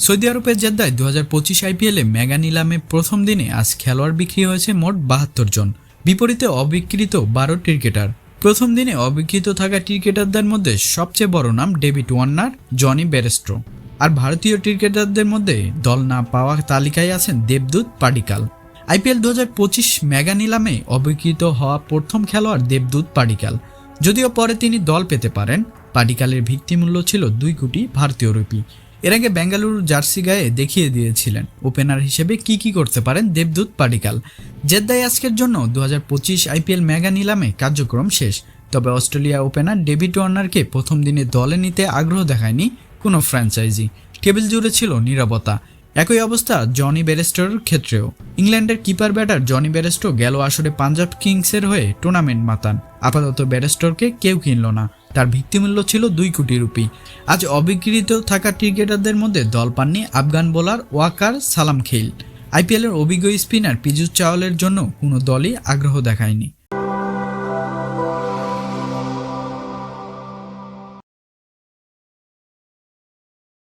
Saudi আরবের জেদ্দায় 2025 আইপিএলে mega নিলামে প্রথম দিনে আজ খেলোয়াড় বিক্রি হয়েছে মোট 72 জন, বিপরীতে অবিক্রিত 12 ক্রিকেটার। প্রথম দিনে অবিক্রিত থাকা ক্রিকেটারদের মধ্যে সবচেয়ে বড় নাম ডেভিড ওয়ার্নার, জনি বেরেস্টো। আর ভারতীয় ক্রিকেটারদের মধ্যে দল না পাওয়া তালিকায় আছেন দেবদূত পাডিক্কাল। আইপিএল 2025 মেগা নিলামে অবিক্রিত হওয়া প্রথম খেলোয়াড় দেবদূত পাডিক্কাল। যদিও পরে তিনি দল পেতে পারেন। পাডিক্কালের ভিত্তিমূল্য ছিল 2 কোটি ভারতীয় রুপি। এর আগে বেঙ্গালুরু জার্সি গায়ে দেখিয়ে দিয়েছিলেন ওপেনার হিসেবে কি করতে পারেন দেবদূত পাডিক্কাল। জেদ্দায় আজকের জন্য 2025 আইপিএল মেগা নিলামে কার্যক্রম শেষ। তবে অস্ট্রেলিয়া ওপেনার ডেভিড ওয়ার্নারকে প্রথম দিনে দলে নিতে আগ্রহ দেখায়নি কোনো ফ্র্যাঞ্চাইজি। টেবিল জুড়ে ছিল নীরবতা। একই অবস্থা জনি বেরেস্টোর ক্ষেত্রেও। ইংল্যান্ডের কিপার ব্যাটার জনি বেরেস্টো গেল আসরে পাঞ্জাব কিংসের হয়ে টুর্নামেন্ট মাতান। আপাতত বেরেস্টোরকে কেউ কিনল না। তার ভিত্তিমূল্য ছিল 2 কোটি রুপি। আজ অবিক্রিত থাকা ক্রিকেটারদের মধ্যে দল পাননি আফগান বোলার ওয়াকার সালাম খেইল। আইপিএলের অভিজ্ঞ স্পিনার পীযুষ চাওয়ালের জন্য কোনো দলই আগ্রহ দেখায়নি।